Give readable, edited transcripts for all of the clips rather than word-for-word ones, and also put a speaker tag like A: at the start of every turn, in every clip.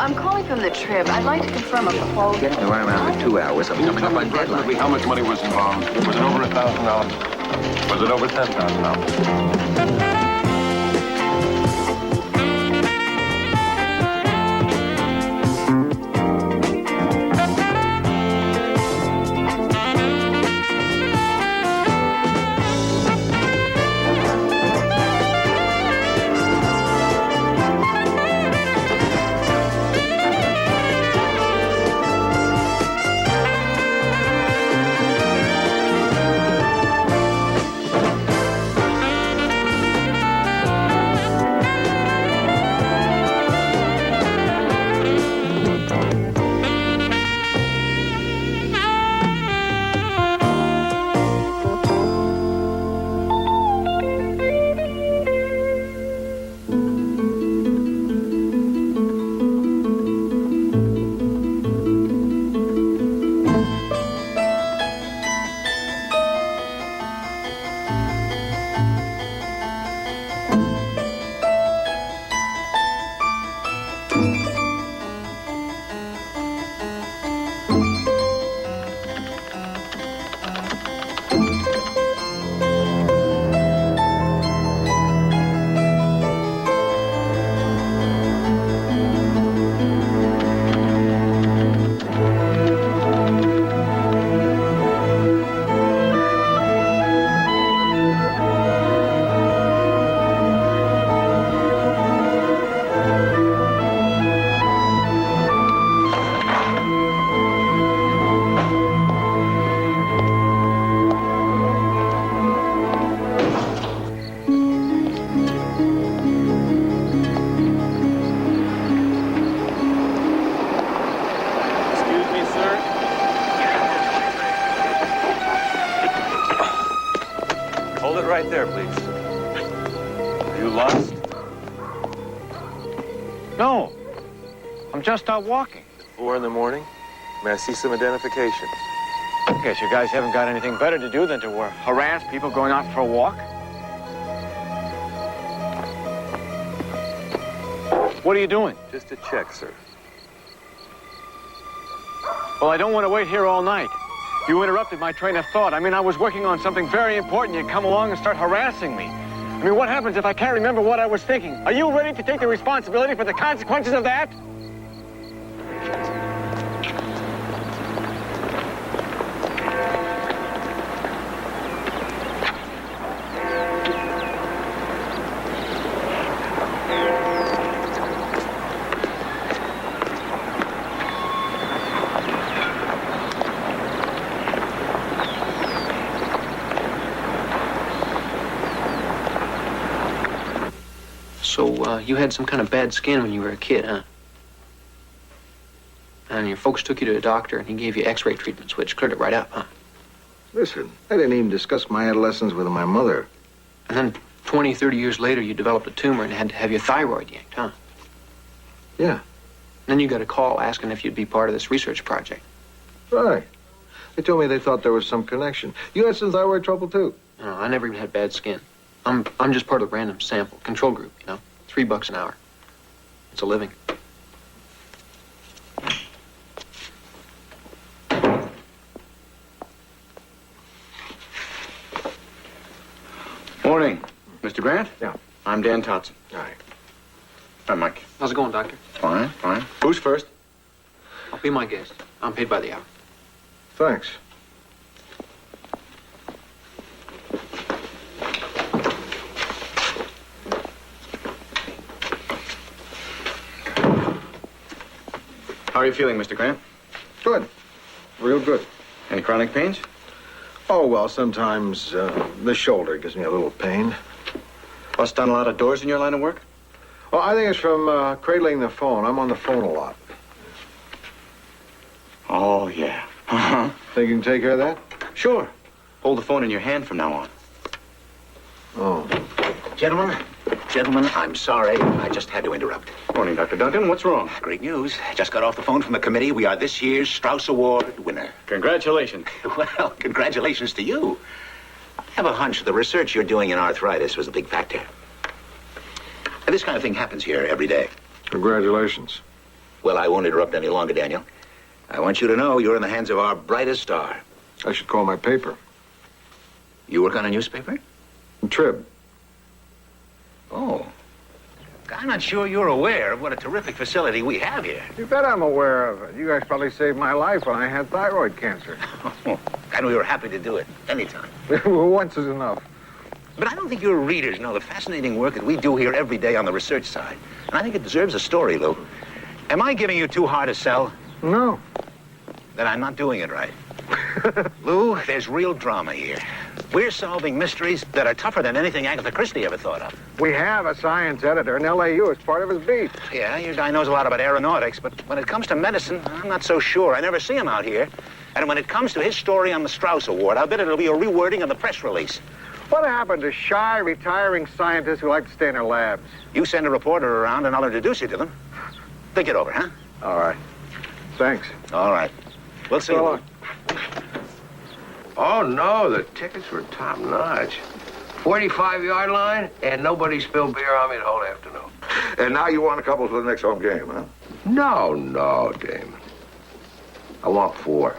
A: I'm calling from the Trib. I'd like to confirm a quote.
B: Getting around in 2 hours. I'm coming up on deadline.
C: How much money was involved? Was it over $1,000? Was it over $10,000?
D: Right there, please. Are you lost?
E: No. I'm just out walking.
D: 4 in the morning? May I see some identifications?
E: Guess you guys haven't got anything better to do than to harass people going out for a walk? What are you doing?
D: Just a check, sir.
E: Well, I don't want to wait here all night. You interrupted my train of thought. I mean, I was working on something very important. You come along and start harassing me. I mean, what happens if I can't remember what I was thinking? Are you ready to take the responsibility for the consequences of that?
F: So, you had some kind of bad skin when you were a kid, huh? And your folks took you to a doctor, and he gave you x-ray treatments, which cleared it right up, huh?
B: Listen, I didn't even discuss my adolescence with my mother.
F: And then 20, 30 years later, you developed a tumor and had to have your thyroid yanked, huh?
B: Yeah.
F: And then you got a call asking if you'd be part of this research project.
B: Right. They told me they thought there was some connection. You had some thyroid trouble, too?
F: No, I never even had bad skin. I'm just part of the random sample control group, you know? $3 an hour. It's a living.
G: Morning. Mr. Grant?
B: Yeah.
G: I'm Dan Thompson.
B: Hi.
G: Hi, Mike.
F: How's it going, Doctor?
G: Fine, fine. Who's first?
F: I'll be my guest. I'm paid by the hour.
B: Thanks.
G: How are you feeling, Mr. Grant?
B: Good. Real good.
G: Any chronic pains?
B: Oh, well, sometimes the shoulder gives me a little pain.
G: Bust down a lot of doors in your line of work?
B: Oh, I think it's from cradling the phone. I'm on the phone a lot.
G: Oh, yeah. Uh-huh.
B: Think you can take care of that?
G: Sure. Hold the phone in your hand from now on.
B: Oh.
H: Gentlemen, I'm sorry. I just had to interrupt.
G: Morning, Dr. Duncan. What's wrong?
H: Great news. Just got off the phone from the committee. We are this year's Strauss Award winner.
G: Congratulations.
H: Well, congratulations to you. I have a hunch the research you're doing in arthritis was a big factor. This kind of thing happens here every day.
B: Congratulations.
H: Well, I won't interrupt any longer, Daniel. I want you to know you're in the hands of our brightest star.
B: I should call my paper.
H: You work on a newspaper?
B: Trib.
H: Oh. I'm not sure you're aware of what a terrific facility we have here.
B: You bet I'm aware of it. You guys probably saved my life when I had thyroid cancer.
H: And we were happy to do it anytime.
B: Once is enough.
H: But I don't think your readers know the fascinating work that we do here every day on the research side. And I think it deserves a story, Lou. Am I giving you too hard to sell?
B: No.
H: Then I'm not doing it right. Lou, there's real drama here. We're solving mysteries that are tougher than anything Agatha Christie ever thought of.
B: We have a science editor in LAU as part of his beat.
H: Yeah, your guy knows a lot about aeronautics, but when it comes to medicine, I'm not so sure. I never see him out here. And when it comes to his story on the Strauss Award, I'll bet it'll be a rewording of the press release.
B: What happened to shy, retiring scientists who like to stay in their labs?
H: You send a reporter around and I'll introduce you to them. Think it over, huh?
B: All right. Thanks.
H: All right. We'll see you.
B: So long.
C: Oh, no, the tickets were top-notch. 45-yard line, and nobody spilled beer on me the whole afternoon.
I: And now you want a couple for the next home game, huh?
C: No, Damon. I want 4.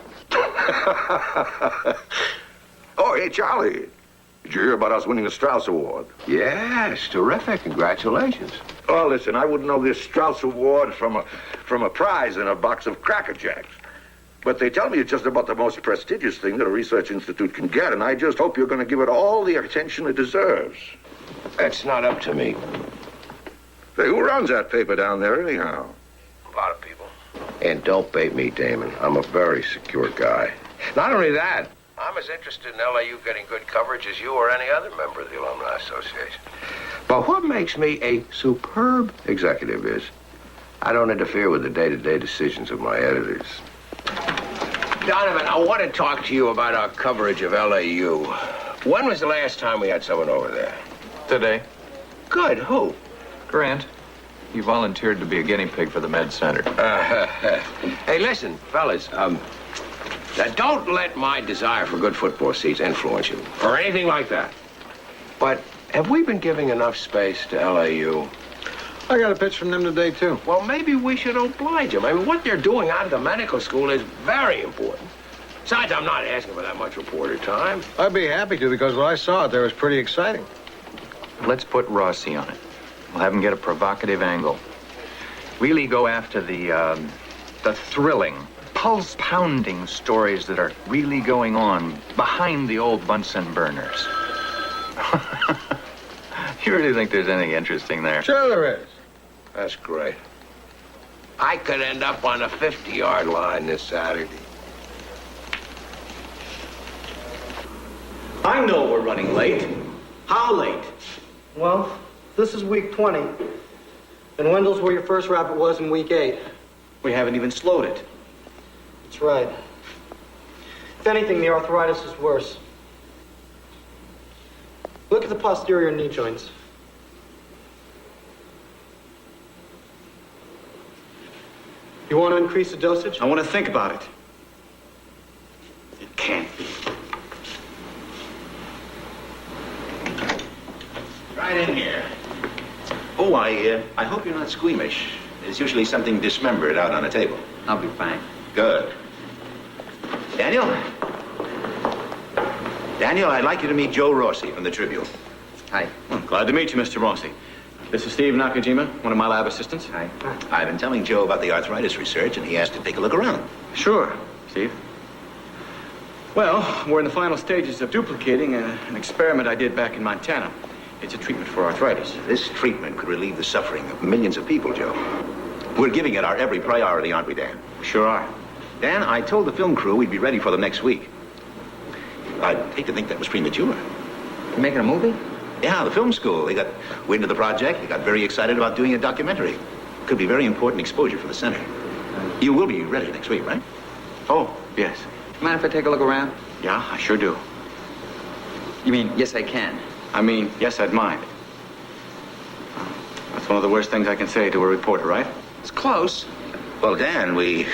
I: Oh, hey, Charlie. Did you hear about us winning the Strauss Award?
C: Yes, terrific. Congratulations.
I: Oh, listen, I wouldn't know this Strauss Award from a prize in a box of Cracker Jacks. But they tell me it's just about the most prestigious thing that a research institute can get, and I just hope you're going to give it all the attention it deserves.
C: That's not up to me.
I: Say, who runs that paper down there, anyhow?
C: A lot of people. And don't bait me, Damon. I'm a very secure guy. Not only that, I'm as interested in LAU getting good coverage as you or any other member of the Alumni Association. But what makes me a superb executive is I don't interfere with the day-to-day decisions of my editors. Donovan, I want to talk to you about our coverage of LAU. When was the last time we had someone over there?
J: Today.
C: Good. Who?
J: Grant, he volunteered to be a guinea pig for the Med Center.
C: Hey, listen, fellas. Now don't let my desire for good football seats influence you, or anything like that. But have we been giving enough space to LAU?
B: I got a pitch from them today, too.
C: Well, maybe we should oblige them. I mean, what they're doing out of the medical school is very important. Besides, I'm not asking for that much reporter time.
B: I'd be happy to, because what I saw out there was pretty exciting.
J: Let's put Rossi on it. We'll have him get a provocative angle. Really go after the thrilling, pulse-pounding stories that are really going on behind the old Bunsen burners. You really think there's anything interesting there?
B: Sure there is.
C: That's great. I could end up on the 50-yard line this Saturday.
G: I know we're running late. How late?
K: Well, this is week 20. And Wendell's where your first rabbit was in week 8.
G: We haven't even slowed it.
K: That's right. If anything, the arthritis is worse. Look at the posterior knee joints. You want to increase the dosage?
G: I want to think about it. It can't be.
H: Right in here. Oh, I hope you're not squeamish. There's usually something dismembered out on a table.
F: I'll be fine.
H: Good. Daniel? Daniel, I'd like you to meet Joe Rossi from the Tribune.
F: Hi.
G: Well, glad to meet you, Mr. Rossi. This is Steve Nakajima, one of my lab assistants.
F: Hi.
H: I've been telling Joe about the arthritis research, and he asked to take a look around.
G: Sure, Steve. Well, we're in the final stages of duplicating an experiment I did back in Montana. It's a treatment for arthritis.
H: This treatment could relieve the suffering of millions of people, Joe. We're giving it our every priority, aren't we, Dan?
G: Sure are.
H: Dan, I told the film crew we'd be ready for them next week. I'd hate to think that was premature.
F: You making a movie?
H: Yeah, the film school. They got wind of the project. They got very excited about doing a documentary. Could be very important exposure for the center. You will be ready next week, right?
G: Oh, yes.
F: Mind if I take a look around?
G: Yeah, I sure do.
F: You mean, yes, I can?
G: I mean, yes, I'd mind. That's one of the worst things I can say to a reporter, right?
F: It's close.
H: Well, Dan, we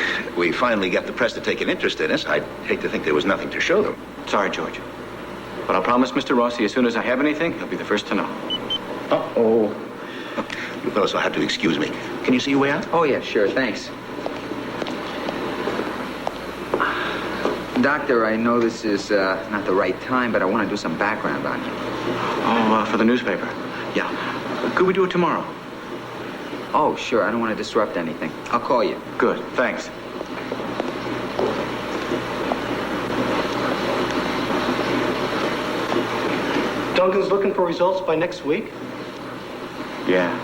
H: finally got the press to take an interest in us. I'd hate to think there was nothing to show them.
G: Sorry, George. But I'll promise Mr. Rossi, as soon as I have anything, he'll be the first to know.
H: Uh-oh. You fellows will have to excuse me. Can you see your way out?
F: Oh, yeah, sure, thanks.
L: Doctor, I know this is not the right time, but I want to do some background on you.
G: Oh, for the newspaper. Yeah. Could we do it tomorrow?
L: Oh, sure. I don't want to disrupt anything. I'll call you.
G: Good. Thanks.
K: Duncan's looking for results by next week?
G: Yeah.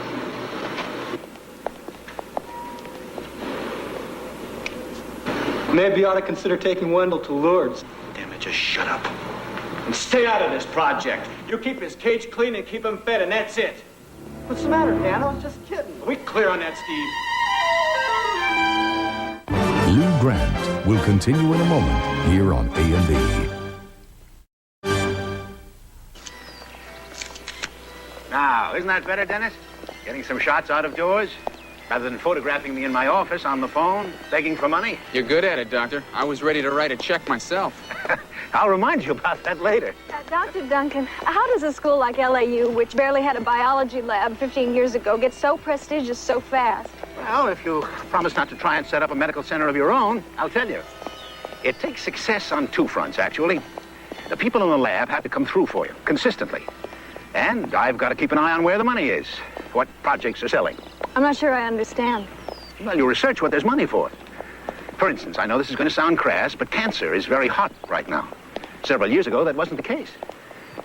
K: Maybe you ought to consider taking Wendell to Lourdes.
G: Damn it, just shut up. And stay out of this project. You keep his cage clean and keep him fed, and that's it.
K: What's the matter, Dan? I was just kidding.
G: Are we clear on that, Steve?
M: Lou Grant will continue in a moment here on A&E.
H: Now, isn't that better, Dennis? Getting some shots out of doors? Rather than photographing me in my office on the phone, begging for money?
N: You're good at it, Doctor. I was ready to write a check myself.
H: I'll remind you about that later.
O: Dr. Duncan, how does a school like LAU, which barely had a biology lab 15 years ago, get so prestigious so fast?
H: Well, if you promise not to try and set up a medical center of your own, I'll tell you. It takes success on two fronts, actually. The people in the lab have to come through for you, consistently. And I've got to keep an eye on where the money is, what projects are selling.
O: I'm not sure I understand.
H: Well, you research what there's money for. For instance, I know this is going to sound crass, but cancer is very hot right now. Several years ago, that wasn't the case.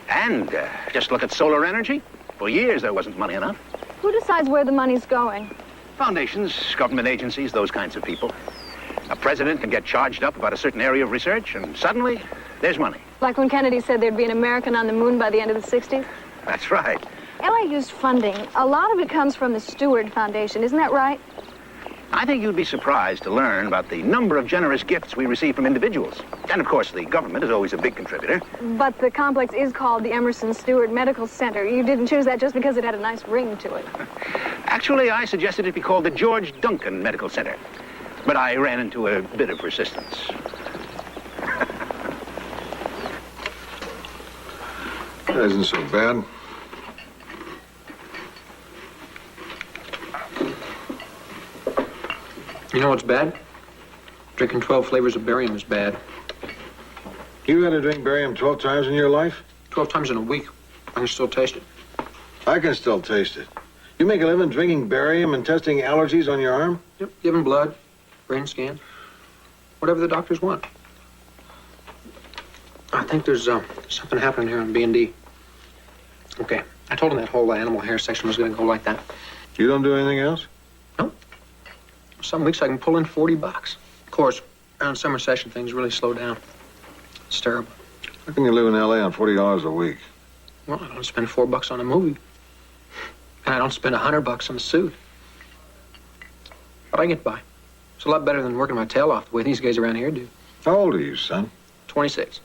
H: And just look at solar energy. For years, there wasn't money enough.
O: Who decides where the money's going?
H: Foundations, government agencies, those kinds of people. A president can get charged up about a certain area of research, and suddenly, there's money.
O: Like when Kennedy said there'd be an American on the moon by the end of the 60s?
H: That's right.
O: LAU's funding, a lot of it comes from the Stewart Foundation, isn't that right?
H: I think you'd be surprised to learn about the number of generous gifts we receive from individuals. And, of course, the government is always a big contributor.
O: But the complex is called the Emerson Stewart Medical Center. You didn't choose that just because it had a nice ring to it.
H: Actually, I suggested it be called the George Duncan Medical Center. But I ran into a bit of resistance.
B: That isn't so bad.
F: You know what's bad? Drinking 12 flavors of barium is bad.
B: You had to drink barium 12 times in your life?
F: 12 times in a week. I can still taste it.
B: I can still taste it. You make a living drinking barium and testing allergies on your arm?
F: Yep, giving blood, brain scans, whatever the doctors want. I think there's something happening here on B&D. Okay, I told him that whole animal hair section was going to go like that.
B: You don't do anything else?
F: No. Some weeks I can pull in $40. Of course, around summer session, things really slow down. It's terrible.
B: How can you live in L.A. on $40 a week?
F: Well, I don't spend $4 on a movie. And I don't spend $100 on a suit. But I get by. It's a lot better than working my tail off the way these guys around here do.
B: How old are you, son?
F: 26.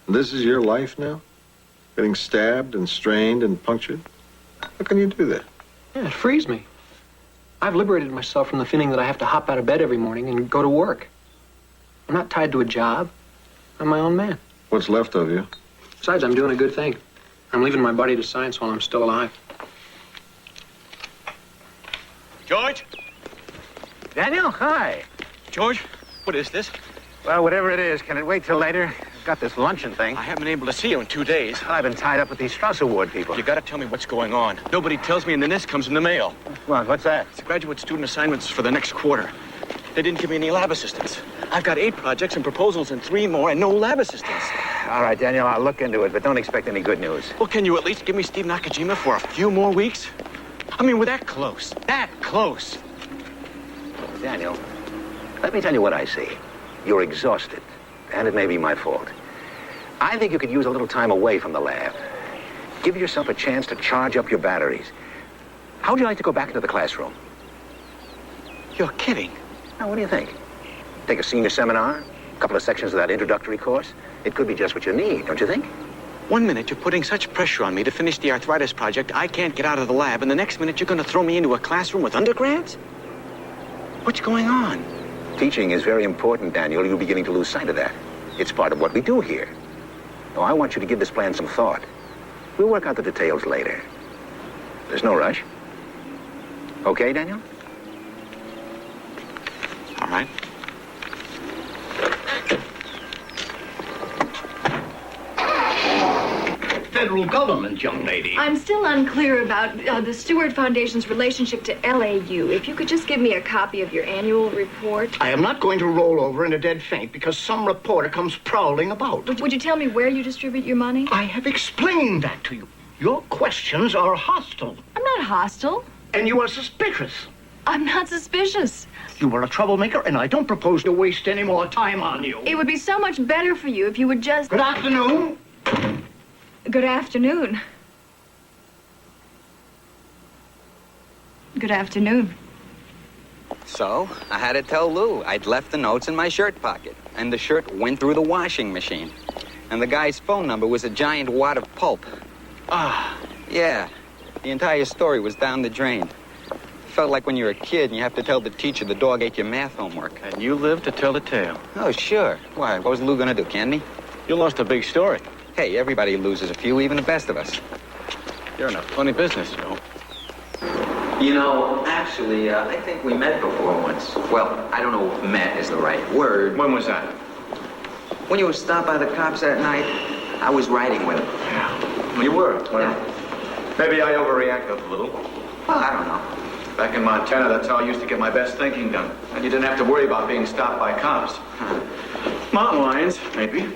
B: This is your life now? Getting stabbed and strained and punctured? How can you do that?
F: Yeah, it frees me. I've liberated myself from the feeling that I have to hop out of bed every morning and go to work. I'm not tied to a job. I'm my own man.
B: What's left of you?
F: Besides, I'm doing a good thing. I'm leaving my body to science while I'm still alive.
G: George?
H: Daniel, hi.
G: George, what is this?
H: Well, whatever it is, can it wait till later? I've got this luncheon thing.
G: I haven't been able to see you in 2 days.
H: I've been tied up with these Strauss Award people.
G: You gotta tell me what's going on. Nobody tells me, and then this comes in the mail.
H: What's that?
G: It's graduate student assignments for the next quarter. They didn't give me any lab assistants. I've got 8 projects and proposals and 3 more and no lab assistants.
H: All right, Daniel, I'll look into it, but don't expect any good news.
G: Well, can you at least give me Steve Nakajima for a few more weeks? I mean, we're that close. That close.
H: Daniel, let me tell you what I see. You're exhausted, and it may be my fault. I think you could use a little time away from the lab. Give yourself a chance to charge up your batteries. How would you like to go back into the classroom?
G: You're kidding.
H: Now, what do you think? Take a senior seminar, a couple of sections of that introductory course. It could be just what you need, don't you think?
G: 1 minute, you're putting such pressure on me to finish the arthritis project, I can't get out of the lab, and the next minute, you're going to throw me into a classroom with undergrads? What's going on?
H: Teaching is very important, Daniel. You're beginning to lose sight of that. It's part of what we do here. Now, I want you to give this plan some thought. We'll work out the details later. There's no rush. Okay, Daniel?
G: All right.
P: federal government, young lady.
O: I'm still unclear about the Stewart Foundation's relationship to LAU. If you could just give me a copy of your annual report.
P: I am not going to roll over in a dead faint because some reporter comes prowling about.
O: Would you tell me where you distribute your money?
P: I have explained that to you. Your questions are hostile.
O: I'm not hostile.
P: And you are suspicious.
O: I'm not suspicious.
P: You are a troublemaker, and I don't propose to waste any more time on you.
O: It would be so much better for you if you would just...
P: Good afternoon.
O: Good afternoon. Good afternoon.
L: So, I had to tell Lou I'd left the notes in my shirt pocket, and the shirt went through the washing machine. And the guy's phone number was a giant wad of pulp. Yeah. The entire story was down the drain. Felt like when you're a kid and you have to tell the teacher the dog ate your math homework.
E: And you lived to tell the tale.
L: Oh, sure. Why? What was Lou gonna do, can he?
E: You lost a big story.
L: Hey, everybody loses a few, even the best of us.
E: You're in a funny business, Joe.
L: You know, actually, I think we met before once. Well, I don't know if met is the right word.
E: When was that?
L: When you were stopped by the cops that night, I was riding with them.
E: Yeah. You were? Well, maybe I overreacted a little.
L: Well, I don't know.
E: Back in Montana, that's how I used to get my best thinking done. And you didn't have to worry about being stopped by cops. Mountain lions, maybe.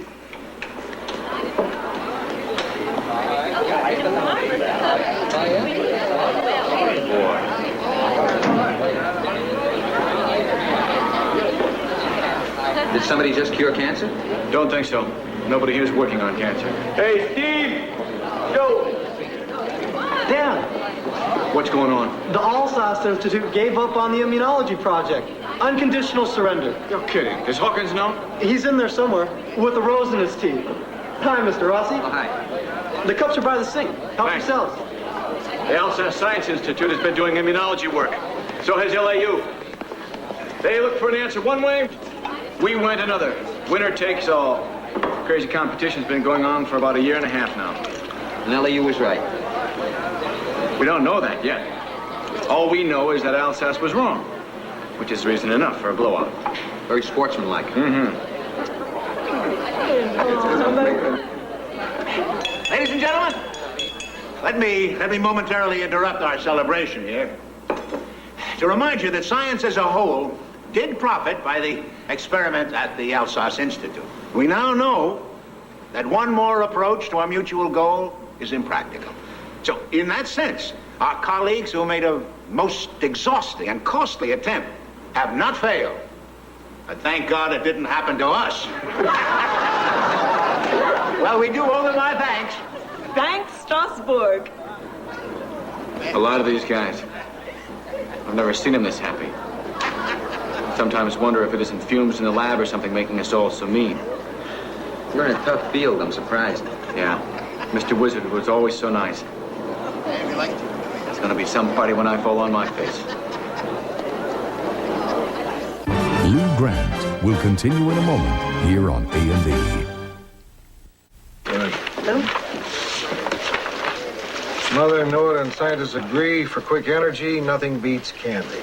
E: Boy.
L: Did somebody just cure cancer?
E: Don't think so. Nobody here's working on cancer. Hey, Steve! Joe!
K: Dan,
E: What's going on?
K: the Alsace Institute gave up on the immunology project. Unconditional surrender.
E: You're kidding. Does Hawkins know?
K: He's in there somewhere with a rose in his teeth. Hi, Mr. Rossi.
L: Oh, hi.
K: The cups are by the sink. Help
E: Thanks.
K: yourselves.
E: The Alsace Science Institute has been doing immunology work. So has LAU. They look for an answer one way, we went another. Winner takes all. Crazy competition's been going on for about a year and a half now.
L: And LAU was right.
E: We don't know that yet. All we know is that Alsace was wrong, which is reason enough for a blowout.
L: Very sportsmanlike.
H: Ladies and gentlemen, let me momentarily interrupt our celebration here to remind you that science as a whole did profit by the experiment at the Alsace Institute. We now know that one more approach to our mutual goal is impractical. So, in that sense, our colleagues who made a most exhausting and costly attempt have not failed. But thank God it didn't happen to us. Well, we do owe them our thanks.
Q: Thanks, Strasbourg.
E: A lot of these guys. I've never seen them this happy. Sometimes wonder if it isn't fumes in the lab or something making us all so mean.
L: You're in a tough field, I'm surprised.
E: Yeah. Mr. Wizard was always so nice. There's gonna be some party when I fall on my face.
M: Lou Grant will continue in a moment here on A&E.
B: Mother, Noah, and scientists agree for quick energy, nothing beats candy.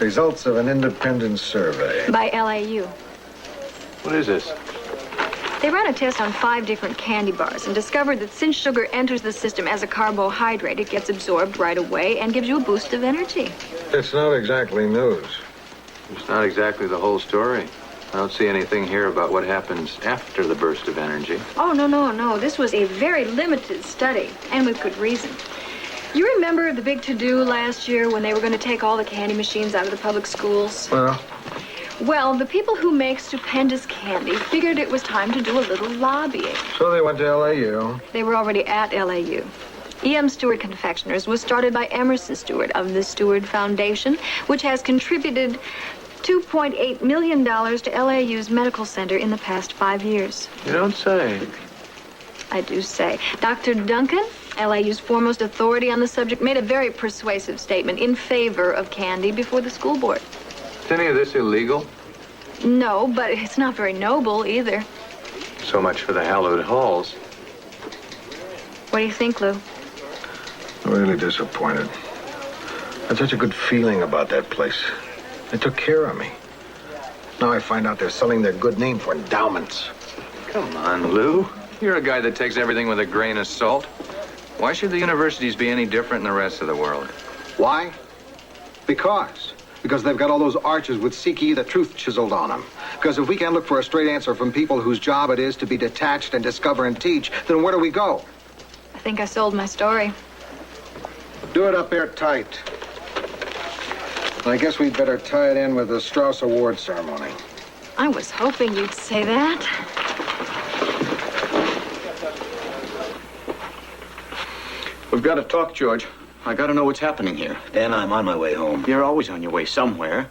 B: Results of an independent survey.
O: By LAU.
E: What is this?
O: They ran a test on 5 different candy bars and discovered that since sugar enters the system as a carbohydrate, it gets absorbed right away and gives you a boost of energy.
B: It's not exactly news.
J: It's not exactly the whole story. I don't see anything here about what happens after the burst of energy.
O: Oh, no. This was a very limited study, and with good reason. You remember the big to-do last year when they were going to take all the candy machines out of the public schools? Well, the people who make stupendous candy figured it was time to do a little lobbying.
B: So they went to LAU.
O: They were already at LAU. E.M. Stewart Confectioners was started by Emerson Stewart of the Stewart Foundation, which has contributed $2.8 million to LAU's medical center in the past 5 years.
E: You don't say.
O: I do say. Dr. Duncan, LAU's foremost authority on the subject, made a very persuasive statement in favor of candy before the school board.
J: Is any of this illegal?
O: No, but it's not very noble either.
J: So much for the hallowed halls.
O: What do you think, Lou?
B: I'm really disappointed. I had such a good feeling about that place. They took care of me. Now I find out they're selling their good name for endowments.
J: Come on, Lou. You're a guy that takes everything with a grain of salt. Why should the universities be any different than the rest of the world?
B: Why? Because they've got all those arches with Seek the truth chiseled on them. Because if we can't look for a straight answer from people whose job it is to be detached and discover and teach, then where do we go?
O: I think I sold my story.
B: Do it up there tight. I guess we'd better tie it in with the Strauss Award ceremony.
O: I was hoping you'd say that.
G: We've got to talk, George. I got to know what's happening here.
H: Dan, I'm on my way home.
G: You're always on your way somewhere.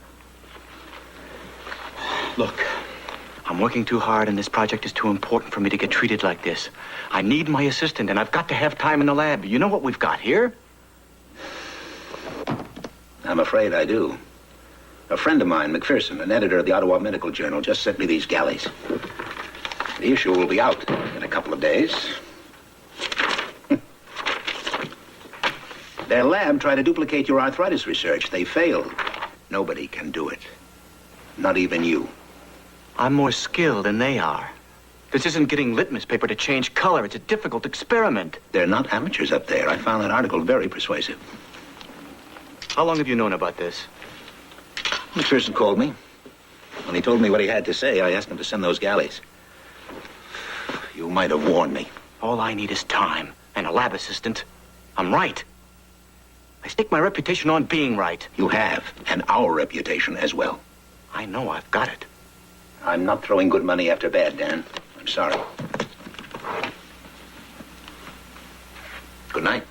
G: Look, I'm working too hard, and this project is too important for me to get treated like this. I need my assistant, and I've got to have time in the lab. You know what we've got here?
H: I'm afraid I do. A friend of mine, McPherson, an editor of the Ottawa Medical Journal, just sent me these galleys. The issue will be out in a couple of days. Their lab tried to duplicate your arthritis research. They failed. Nobody can do it. Not even you.
G: I'm more skilled than they are. This isn't getting litmus paper to change color. It's a difficult experiment.
H: They're not amateurs up there. I found that article very persuasive.
G: How long have you known about this?
H: McPherson called me. When he told me what he had to say, I asked him to send those galleys. You might have warned me.
G: All I need is time and a lab assistant. I'm right. I stake my reputation on being right.
H: You have, and our reputation as well.
G: I know I've got it.
H: I'm not throwing good money after bad, Dan. I'm sorry. Good night.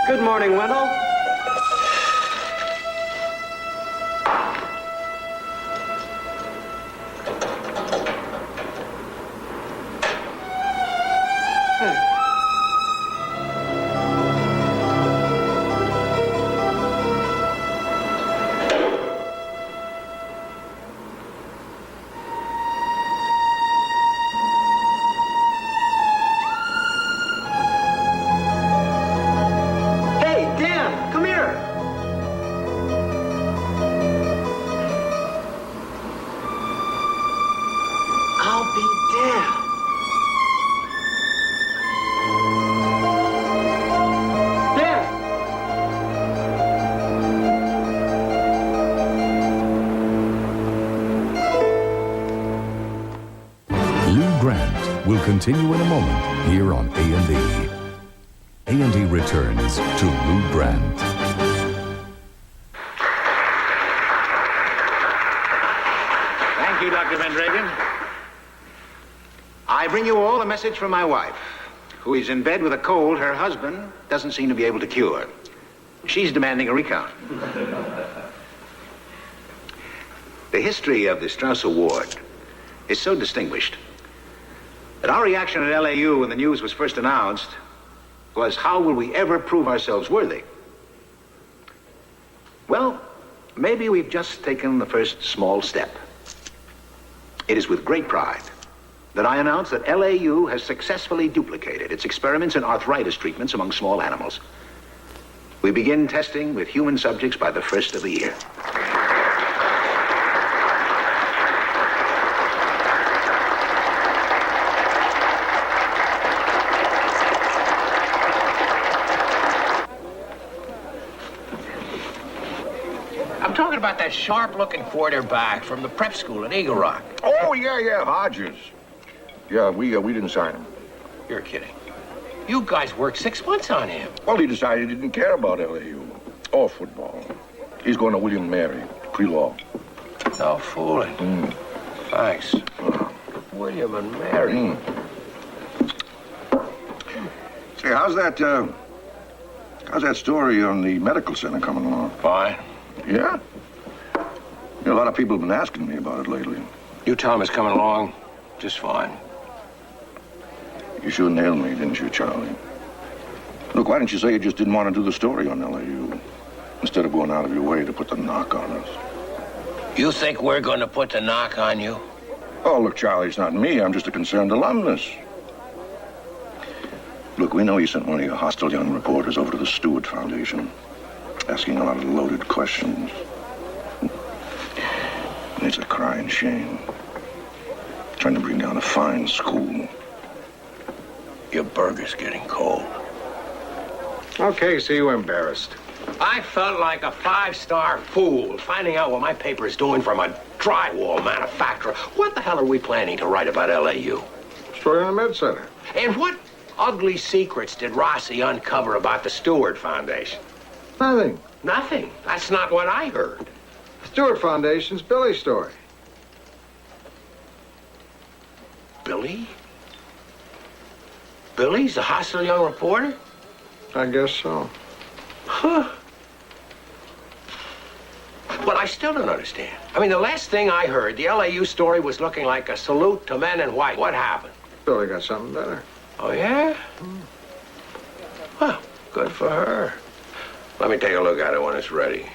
K: Good morning, Wendell.
M: Will continue in a moment here on A&E. A&E returns to Lou Grant.
H: Thank you, Dr. Van Dragen. I bring you all a message from my wife, who is in bed with a cold her husband doesn't seem to be able to cure. She's demanding a recount. The history of the Strauss Award is so distinguished that our reaction at LAU when the news was first announced was, how will we ever prove ourselves worthy? Well, maybe we've just taken the first small step. It is with great pride that I announce that LAU has successfully duplicated its experiments in arthritis treatments among small animals. We begin testing with human subjects by the first of the year.
C: I'm talking about that sharp-looking quarterback from the prep school in Eagle Rock.
I: Oh, yeah, Hodges. Yeah, we didn't sign him.
C: You're kidding. You guys worked 6 months on him.
I: Well, he decided he didn't care about LAU or football. He's going to William & Mary, pre-law.
C: No fooling. Thanks. William and Mary.
I: Say, how's that story on the medical center coming along?
C: Fine.
I: Yeah? You know, a lot of people have been asking me about it lately.
C: You tell him it's coming along just fine.
I: You sure nailed me, didn't you, Charlie? Look, why didn't you say you just didn't want to do the story on LAU instead of going out of your way to put the knock on us?
C: You think we're going to put the knock on you?
I: Oh, look, Charlie, it's not me. I'm just a concerned alumnus. Look, we know you sent one of your hostile young reporters over to the Stewart Foundation, asking a lot of loaded questions. And it's a crying shame. Trying to bring down a fine school.
C: Your burger's getting cold.
B: Okay, so you were embarrassed.
C: I felt like a 5-star fool finding out what my paper's doing from a drywall manufacturer. What the hell are we planning to write about LAU?
B: Story on the Med Center.
C: And what ugly secrets did Rossi uncover about the Stewart Foundation?
B: Nothing.
C: Nothing. That's not what I heard.
B: Stewart Foundation's Billy's story.
C: Billy? Billy's a hostile young reporter?
B: I guess so.
C: Huh. But I still don't understand. I mean, the last thing I heard, the LAU story was looking like a salute to men in white. What happened?
B: Billy got something better.
C: Oh, yeah? Well, good for her. Let me take a look at it when it's ready.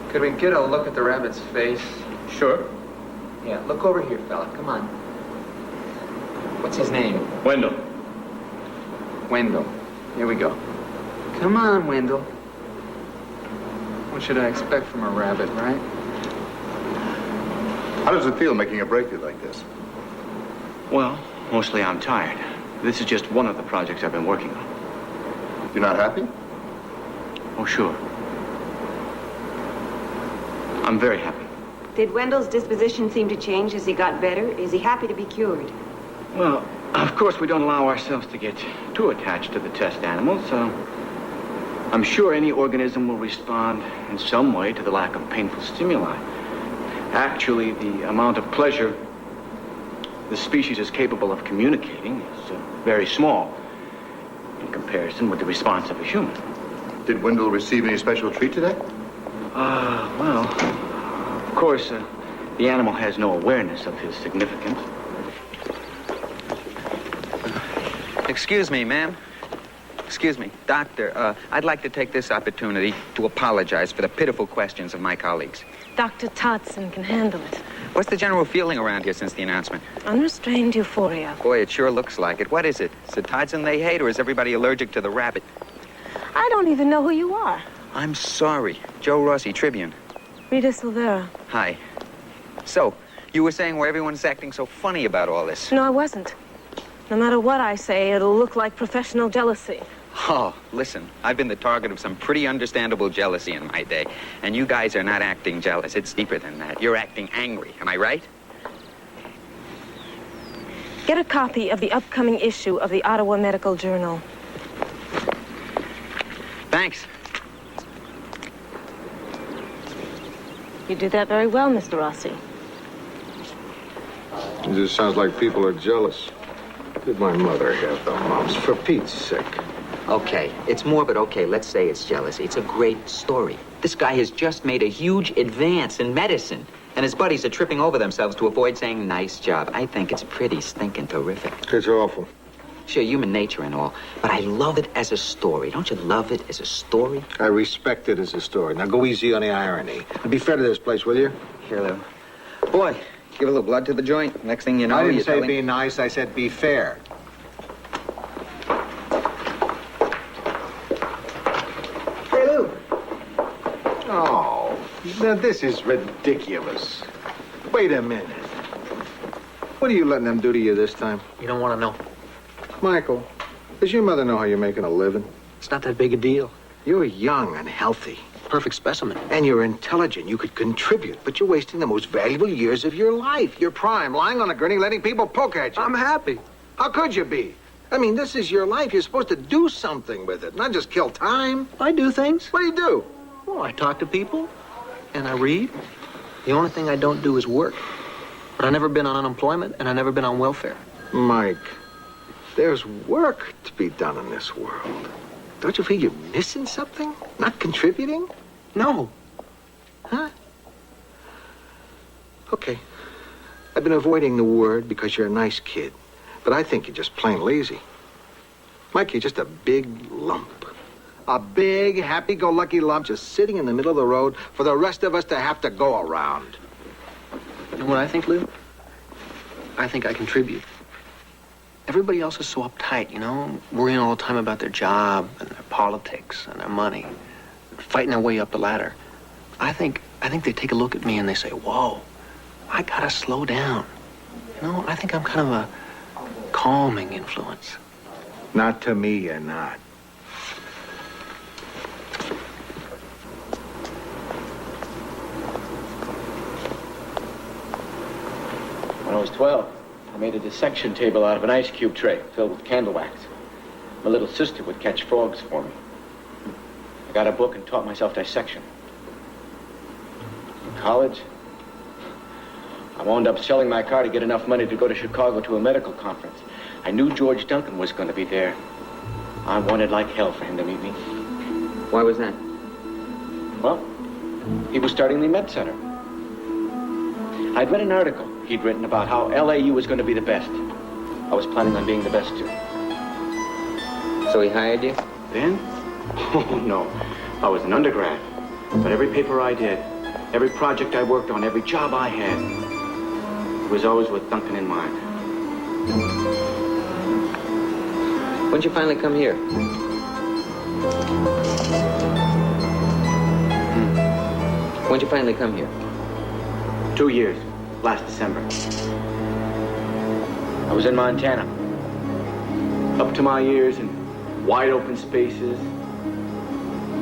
F: Could we get a look at the rabbit's face?
G: Sure.
F: Yeah, look over here, fella. Come on. What's his name?
G: Wendell.
F: Wendell. Here we go. Come on, Wendell. What should I expect from a rabbit, right?
R: How does it feel making a breakthrough like this?
G: Well, mostly I'm tired. This is just one of the projects I've been working on.
R: You're not happy?
G: Oh, sure. I'm very happy.
S: Did Wendell's disposition seem to change as he got better? Is he happy to be cured?
G: Well, of course, we don't allow ourselves to get too attached to the test animals, so I'm sure any organism will respond in some way to the lack of painful stimuli. Actually, the amount of pleasure the species is capable of communicating is very small in comparison with the response of a human.
R: Did Wendell receive any special treat today?
G: Well, of course, the animal has no awareness of his significance.
L: Excuse me, ma'am. Excuse me, doctor. I'd like to take this opportunity to apologize for the pitiful questions of my colleagues.
T: Dr. Todson can handle it.
L: What's the general feeling around here since the announcement?
T: Unrestrained euphoria.
L: Boy, it sure looks like it. What is it? Is it Todson they hate, or is everybody allergic to the rabbit?
T: I don't even know who you are.
L: I'm sorry. Joe Rossi, Tribune.
T: Rita Silvera.
L: Hi. So, you were saying why everyone's acting so funny about all this?
T: No, I wasn't. No matter what I say, it'll look like professional jealousy.
L: Oh, listen, I've been the target of some pretty understandable jealousy in my day. And you guys are not acting jealous. It's deeper than that. You're acting angry. Am I right?
T: Get a copy of the upcoming issue of the Ottawa Medical Journal.
L: Thanks.
T: You did that very well, Mr. Rossi.
B: It just sounds like people are jealous. Did my mother have the mumps? For Pete's sake.
U: Okay, it's morbid. Okay, let's say it's jealousy. It's a great story. This guy has just made a huge advance in medicine, and his buddies are tripping over themselves to avoid saying nice job. I think it's pretty stinking terrific.
B: It's awful.
U: Sure, human nature and all, but I love it as a story. Don't you love it as a story?
B: I respect it as a story. Now go easy on the irony. And be fair to this place, will you?
L: Here, Lou. Boy, give a little blood to the joint. Next thing you know,
B: I didn't
L: you're
B: say
L: telling...
B: be nice, I said be fair.
K: Hey, Lou.
B: Oh, now this is ridiculous. Wait a minute. What are you letting them do to you this time?
F: You don't want to know.
B: Michael, does your mother know how you're making a living?
F: It's not that big a deal.
B: You're young and healthy.
F: Perfect specimen.
B: And you're intelligent. You could contribute, but you're wasting the most valuable years of your life. Your prime, lying on a gurney, letting people poke at you.
F: I'm happy.
B: How could you be? I mean, this is your life. You're supposed to do something with it, not just kill time.
F: I do things.
B: What do you do?
F: Well, I talk to people, and I read. The only thing I don't do is work. But I've never been on unemployment, and I've never been on welfare.
B: Mike, there's work to be done in this world. Don't you feel you're missing something? Not contributing?
F: No.
B: Huh? Okay. I've been avoiding the word because you're a nice kid. But I think you're just plain lazy. Mike, you're just a big lump. A big, happy-go-lucky lump just sitting in the middle of the road for the rest of us to have to go around.
F: You know what I think, Lou? I think I contribute. Everybody else is so uptight, you know, worrying all the time about their job and their politics and their money, fighting their way up the ladder. I think they take a look at me and they say, whoa, I gotta slow down. You know, I think I'm kind of a calming influence.
B: Not to me, you're not.
G: When I was 12, I made a dissection table out of an ice cube tray filled with candle wax. My little sister would catch frogs for me. I got a book and taught myself dissection. In college, I wound up selling my car to get enough money to go to Chicago to a medical conference. I knew George Duncan was going to be there. I wanted like hell for him to meet me.
L: Why was that?
G: Well, he was starting the Med Center. I'd read an article he'd written about how LAU was going to be the best. I was planning on being the best, too.
L: So he hired you?
G: Then? Oh, no. I was an undergrad. But every paper I did, every project I worked on, every job I had, it was always with Duncan in mind.
L: When'd you finally come here? When'd you finally come here?
G: 2 years. Last December. I was in Montana. Up to my ears in wide open spaces,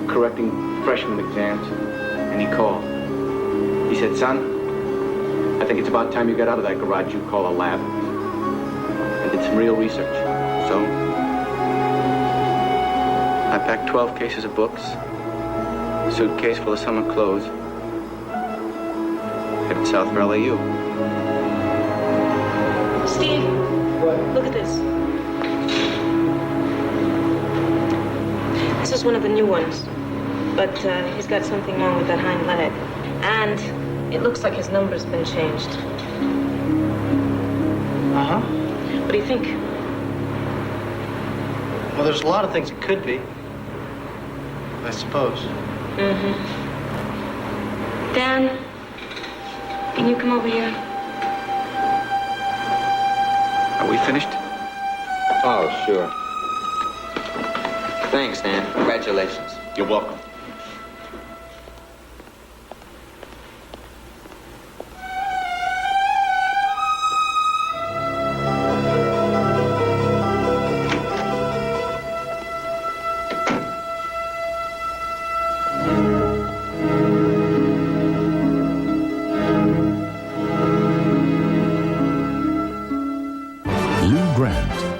G: correcting freshman exams, and he called. He said, son, I think it's about time you got out of that garage you call a lab and did some real research. So, I packed 12 cases of books, a suitcase full of summer clothes, headed south for LAU.
T: Steve, look at this. This is one of the new ones, but he's got something wrong with that hind leg, and it looks like his number's been changed.
K: Uh-huh.
T: What do you think?
K: Well, there's a lot of things it could be, I suppose.
T: Mm-hmm. Dan, can you come over here?
G: Are we finished?
B: Oh, sure.
L: Thanks, Dan. Congratulations.
G: You're welcome.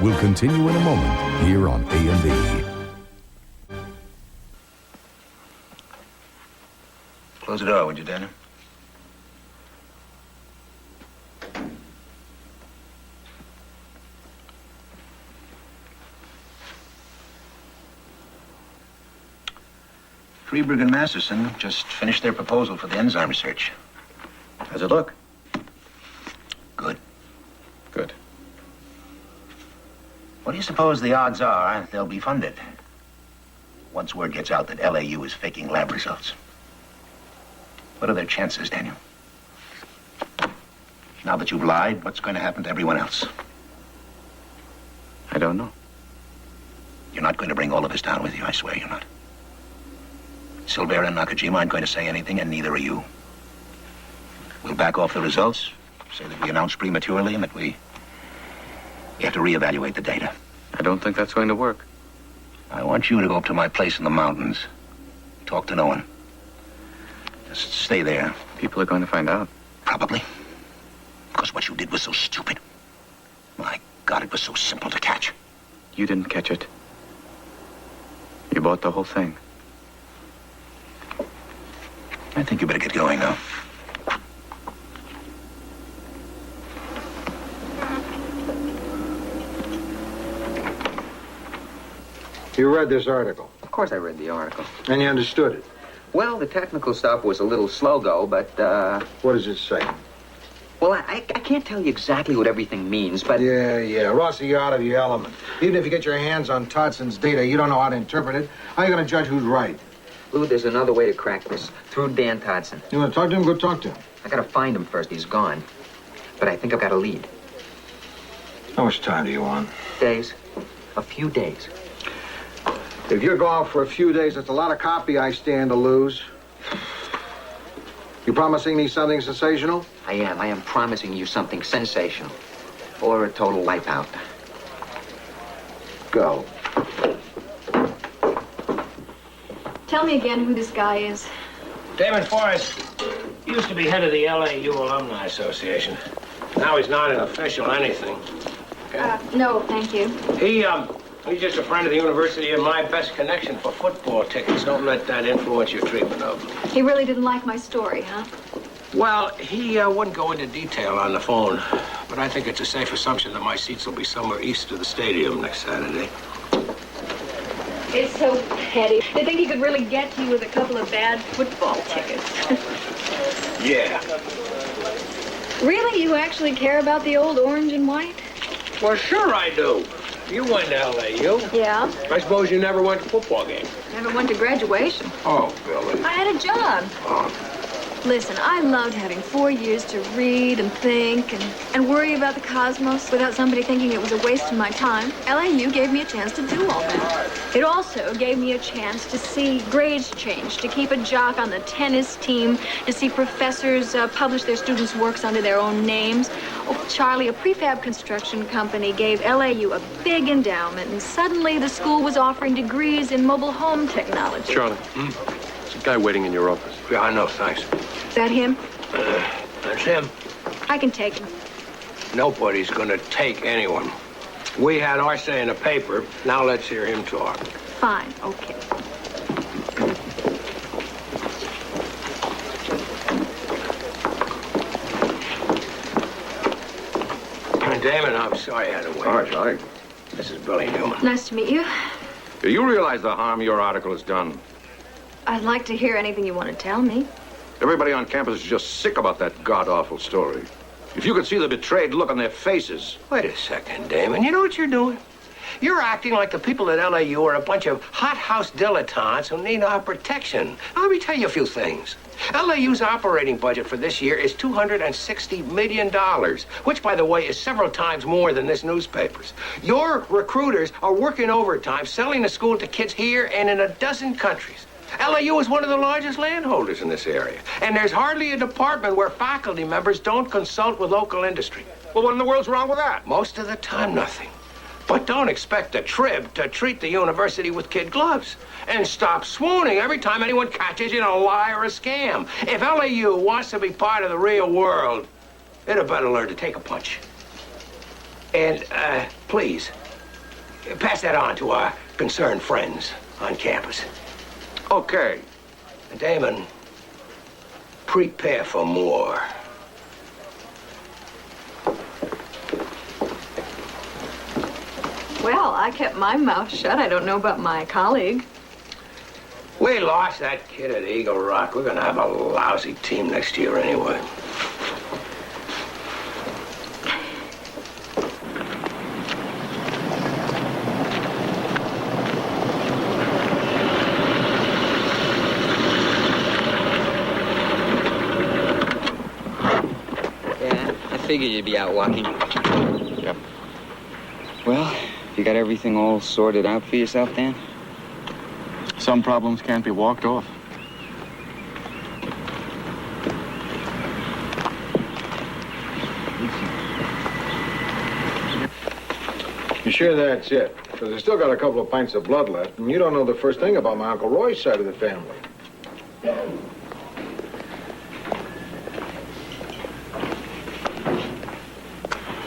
M: Will continue in a moment here on A&E.
H: Close the door, would you, Dana? Freeberg and Masterson just finished their proposal for the enzyme research. How's it look? Good.
G: Good.
H: What do you suppose the odds are they'll be funded once word gets out that LAU is faking lab results? What are their chances, Daniel? Now that you've lied, what's going to happen to everyone else?
G: I don't know.
H: You're not going to bring all of us down with you, I swear you're not. Silvera and Nakajima aren't going to say anything, and neither are you. We'll back off the results, say that we announced prematurely, and that we have to reevaluate the data.
G: I don't think that's going to work.
H: I want you to go up to my place in the mountains. Talk to no one. Just stay there.
G: People are going to find out.
H: Probably. Because what you did was so stupid. My God, it was so simple to catch.
G: You didn't catch it. You bought the whole thing.
H: I think you better get going now.
B: You read this article,
U: Of course I read the article.
B: and you understood it.
U: Well, the technical stuff was a little slow-go, but,
B: What does it say?
U: well, I can't tell you exactly what everything means, but...
B: Yeah. Rossi, you're out of your element. Even if you get your hands on Todson's data, you don't know how to interpret it. How are you going to judge who's right?
U: Lou, there's another way to crack this. Through Dan Todson.
B: You want to talk to him? Go talk to him.
U: I gotta find him first. He's gone. But I think I've got a lead.
B: How much time do you want?
U: Days. A few days.
B: If you're gone for a few days, it's a lot of copy I stand to lose. You promising me something sensational?
U: I am promising you something sensational. Or a total wipeout.
B: Go.
O: Tell me again who this guy is.
C: Damon Forrest used to be head of the LAU Alumni Association. Now he's not an official anything.
O: No, thank you.
C: He's just a friend of the university and my best connection for football tickets. Don't let that influence your treatment of him.
O: He really didn't like my story, huh?
C: Well, he wouldn't go into detail on the phone, but I think it's a safe assumption that my seats will be somewhere east of the stadium next Saturday.
O: It's so petty. They think he could really get to you with a couple of bad football tickets.
C: Yeah.
O: Really? You actually care about the old orange and white?
C: Well, sure I do. You went to LAU.
O: Yeah.
C: I suppose you never went to football games.
O: Never went to graduation.
C: Oh, Billy.
O: I had a job. Listen, I loved having 4 years to read and think and worry about the cosmos without somebody thinking it was a waste of my time. LAU gave me a chance to do all that. It also gave me a chance to see grades change, to keep a jock on the tennis team, to see professors publish their students' works under their own names. Oh, Charlie, a prefab construction company gave LAU a big endowment, and suddenly the school was offering degrees in mobile home technology.
A: Charlie, there's a guy waiting in your office.
C: Yeah, I know, thanks.
O: Is that him?
C: That's him.
O: I can take him.
C: Nobody's gonna take anyone. We had our say in the paper. Now let's hear him talk.
O: Fine, okay.
C: Damon, I'm sorry I had to wait.
I: All right, Charlie.
C: This is Billy Newman.
O: Nice to meet you.
I: Do you realize the harm your article has done?
O: I'd like to hear anything you want to tell me.
I: Everybody on campus is just sick about that god-awful story. If you could see the betrayed look on their faces.
C: Wait a second, Damon. You know what you're doing? You're acting like the people at LAU are a bunch of hothouse dilettantes who need our protection. Now, let me tell you a few things. LAU's operating budget for this year is $260 million, which, by the way, is several times more than this newspaper's. Your recruiters are working overtime, selling the school to kids here and in a dozen countries. LAU is one of the largest landholders in this area, and there's hardly a department where faculty members don't consult with local industry.
I: Well, what in the world's wrong with that?
C: Most of the time, nothing. But don't expect a Trib to treat the university with kid gloves. And stop swooning every time anyone catches you in a lie or a scam. If LAU wants to be part of the real world, it had better learn to take a punch. And, please, pass that on to our concerned friends on campus.
I: Okay.
C: And Damon, prepare for more.
O: Well, I kept my mouth shut. I don't know about my colleague.
C: We lost that kid at Eagle Rock. We're gonna have a lousy team next year anyway.
L: figured you'd be out walking.
J: Yep.
L: Well, you got everything all sorted out for yourself, Dan?
E: Some problems can't be walked off.
B: You sure that's it? Because I still got a couple of pints of blood left, and you don't know the first thing about my Uncle Roy's side of the family.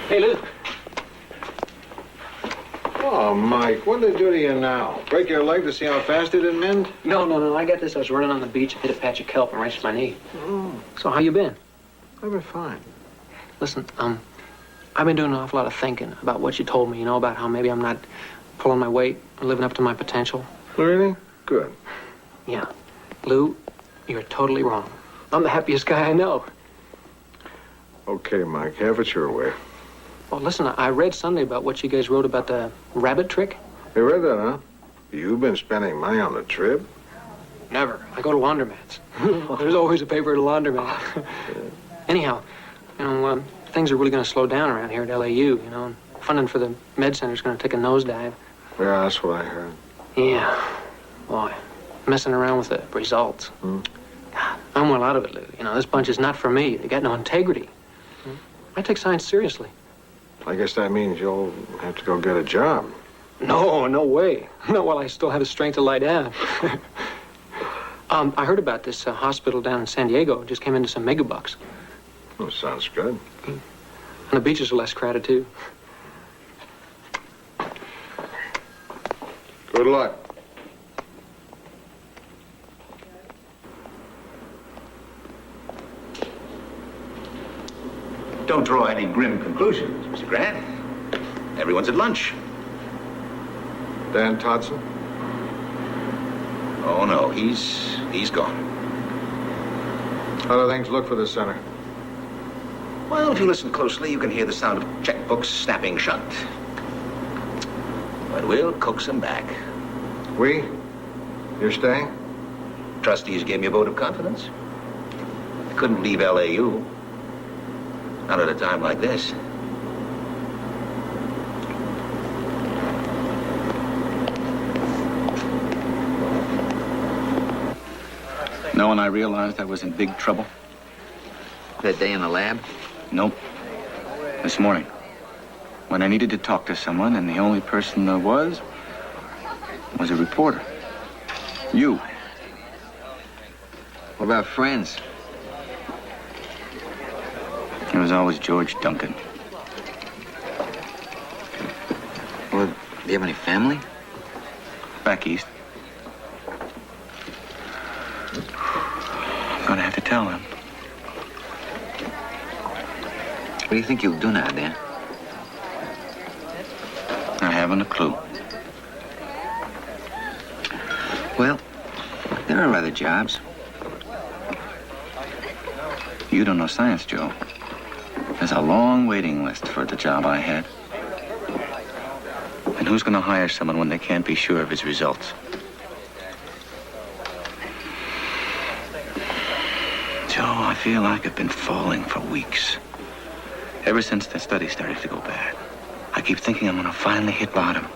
F: Hey, Lou.
B: Oh, Mike, what did they do to you now? Break your leg to see how fast it'd mend?
F: No. I got this. I was running on the beach and hit a patch of kelp and wrenched my knee.
B: Oh.
F: So how you been?
B: I've been fine.
F: Listen, I've been doing an awful lot of thinking about what you told me, about how maybe I'm not pulling my weight or living up to my potential.
B: Really? Good.
F: Yeah. Lou, you're totally wrong. I'm the happiest guy I know.
B: Okay, Mike, have it your way.
F: Well, listen, I read Sunday about what you guys wrote about the rabbit trick.
B: You read that, huh? You've been spending money on the trip?
F: Never. I go to laundromats. There's always a paper at a laundromat. Anyhow, things are really going to slow down around here at LAU, and funding for the med center is going to take a nosedive.
B: Yeah, that's what I heard.
F: Yeah. Boy, messing around with the results. God, I'm well out of it, Lou. This bunch is not for me. They got no integrity. I take science seriously.
B: I guess that means you'll have to go get a job.
F: No way. Not while I still have the strength to lie down. I heard about this hospital down in San Diego. Just came into some megabucks.
B: Well, sounds good.
F: And the beaches are less crowded, too.
B: Good luck.
H: Don't draw any grim conclusions, Mr. Grant. Everyone's at lunch.
B: Dan Todson?
H: Oh, no, he's gone.
B: How do things look for the center?
H: Well, if you listen closely, you can hear the sound of checkbooks snapping shut. But we'll coax them back.
B: We? You're staying?
H: Trustees gave me a vote of confidence. I couldn't leave LAU. Not at a time like this.
G: Know when I realized I was in big trouble?
U: That day in the lab?
G: Nope. This morning. When I needed to talk to someone, and the only person there was a reporter. You.
U: What about friends?
G: It was always George Duncan.
U: Well, do you have any family?
G: Back east. I'm gonna have to tell him.
U: What do you think you'll do now, Dan?
G: I haven't a clue.
U: Well, there are other jobs.
G: You don't know science, Joe. There's a long waiting list for the job I had. And who's going to hire someone when they can't be sure of his results? Joe, I feel like I've been falling for weeks. Ever since the study started to go bad. I keep thinking I'm going to finally hit bottom.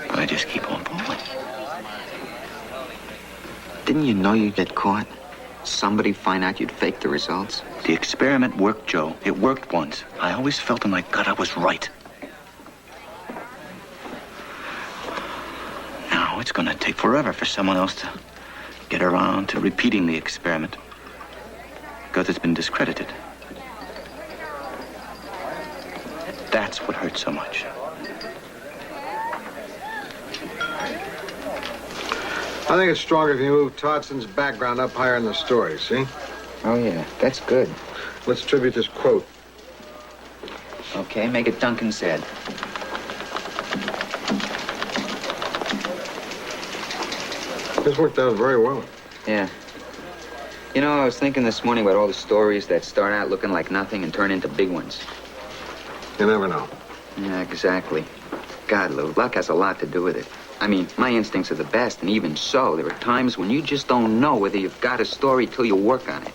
G: But I just keep on falling.
U: Didn't you know you'd get caught? Somebody find out you'd fake the results?
G: The experiment worked, Joe. It worked once. I always felt in my gut I was right. Now it's going to take forever for someone else to get around to repeating the experiment. Because it's been discredited. That's what hurts so much.
B: I think it's stronger if you move Todson's background up higher in the story, see?
U: Oh, yeah. That's good.
B: Let's tribute this quote.
U: Okay, make it Duncan said.
B: This worked out very well.
U: Yeah. I was thinking this morning about all the stories that start out looking like nothing and turn into big ones.
B: You never know.
U: Yeah, exactly. God, Lou, luck has a lot to do with it. I mean, my instincts are the best, and even so, there are times when you just don't know whether you've got a story till you work on it.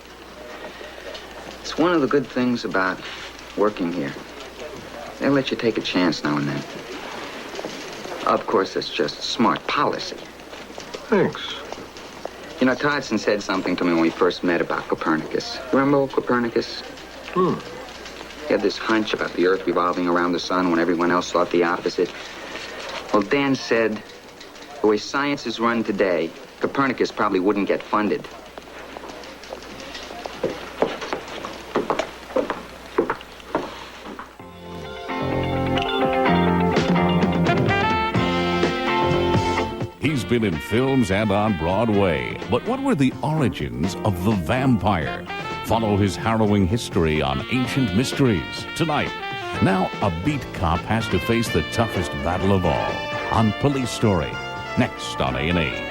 L: It's one of the good things about working here. They let you take a chance now and then. Of course, it's just smart policy.
B: Thanks.
L: You know, Toddson said something to me when we first met about Copernicus. Remember old Copernicus? He had this hunch about the Earth revolving around the sun when everyone else thought the opposite. Well, Dan said, the way science is run today, Copernicus probably wouldn't get funded.
M: He's been in films and on Broadway. But what were the origins of the vampire? Follow his harrowing history on Ancient Mysteries tonight. Now, a beat cop has to face the toughest battle of all on Police Story. Next on A&E.